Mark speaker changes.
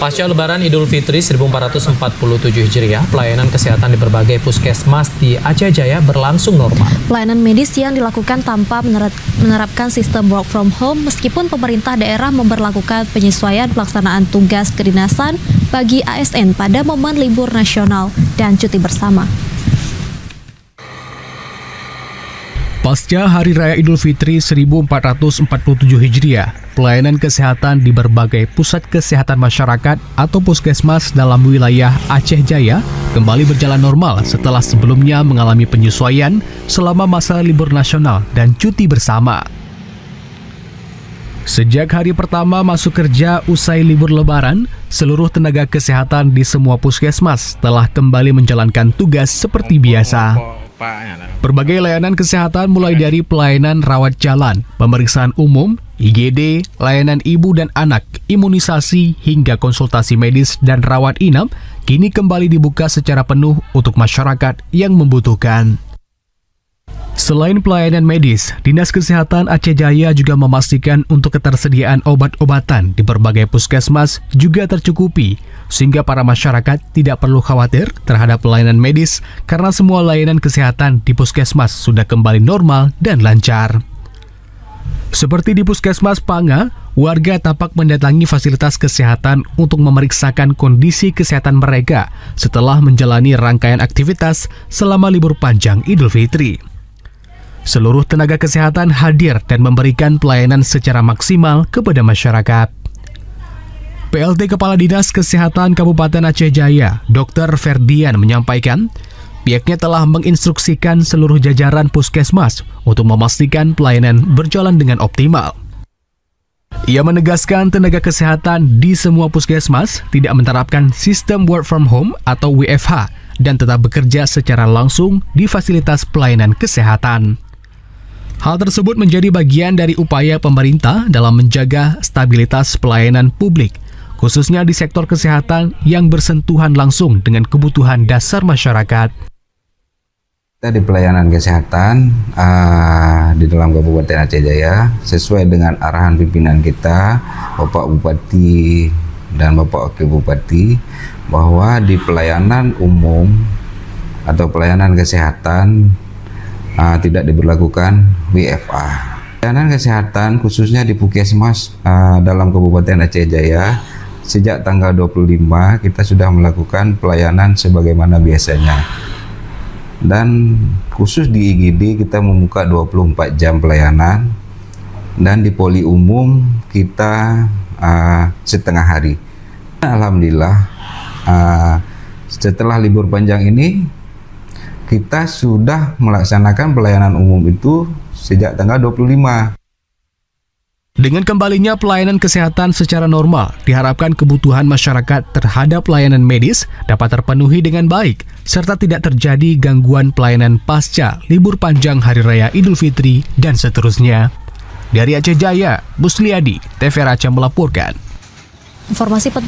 Speaker 1: Pasca Lebaran Idul Fitri 1447 Hijriah, pelayanan kesehatan di berbagai puskesmas di Aceh Jaya berlangsung normal.
Speaker 2: Pelayanan medis yang dilakukan tanpa menerapkan sistem work from home meskipun pemerintah daerah memberlakukan penyesuaian pelaksanaan tugas kedinasan bagi ASN pada momen libur nasional dan cuti bersama.
Speaker 3: Pasca Hari Raya Idul Fitri 1447 Hijriah, pelayanan kesehatan di berbagai pusat kesehatan masyarakat atau puskesmas dalam wilayah Aceh Jaya kembali berjalan normal setelah sebelumnya mengalami penyesuaian selama masa libur nasional dan cuti bersama. Sejak hari pertama masuk kerja usai libur Lebaran, seluruh tenaga kesehatan di semua puskesmas telah kembali menjalankan tugas seperti biasa. Berbagai layanan kesehatan mulai dari pelayanan rawat jalan, pemeriksaan umum, IGD, layanan ibu dan anak, imunisasi, hingga konsultasi medis dan rawat inap kini kembali dibuka secara penuh untuk masyarakat yang membutuhkan. Selain pelayanan medis, Dinas Kesehatan Aceh Jaya juga memastikan untuk ketersediaan obat-obatan di berbagai puskesmas juga tercukupi, sehingga para masyarakat tidak perlu khawatir terhadap pelayanan medis karena semua layanan kesehatan di puskesmas sudah kembali normal dan lancar. Seperti di Puskesmas Panga, warga tapak mendatangi fasilitas kesehatan untuk memeriksakan kondisi kesehatan mereka setelah menjalani rangkaian aktivitas selama libur panjang Idul Fitri. Seluruh tenaga kesehatan hadir dan memberikan pelayanan secara maksimal kepada masyarakat. PLT Kepala Dinas Kesehatan Kabupaten Aceh Jaya, Dr. Ferdian menyampaikan, pihaknya telah menginstruksikan seluruh jajaran puskesmas untuk memastikan pelayanan berjalan dengan optimal. Ia menegaskan tenaga kesehatan di semua puskesmas tidak menerapkan sistem work from home atau WFH dan tetap bekerja secara langsung di fasilitas pelayanan kesehatan. Hal tersebut menjadi bagian dari upaya pemerintah dalam menjaga stabilitas pelayanan publik, khususnya di sektor kesehatan yang bersentuhan langsung dengan kebutuhan dasar masyarakat.
Speaker 4: Kita di pelayanan kesehatan di dalam Kabupaten Aceh Jaya sesuai dengan arahan pimpinan kita, Bapak Bupati dan Bapak Wakil Bupati, bahwa di pelayanan umum atau pelayanan kesehatan tidak diberlakukan WFA. Pelayanan kesehatan khususnya di Puskesmas dalam Kabupaten Aceh Jaya sejak tanggal 25 kita sudah melakukan pelayanan sebagaimana biasanya. Dan khusus di IGD kita membuka 24 jam pelayanan, dan di poli umum kita setengah hari. Alhamdulillah setelah libur panjang ini kita sudah melaksanakan pelayanan umum itu sejak tanggal 25.
Speaker 3: Dengan kembalinya pelayanan kesehatan secara normal, diharapkan kebutuhan masyarakat terhadap layanan medis dapat terpenuhi dengan baik, serta tidak terjadi gangguan pelayanan pasca libur panjang Hari Raya Idul Fitri dan seterusnya. Dari Aceh Jaya, Busliadi, TVRI Aceh melaporkan.
Speaker 2: Informasi penting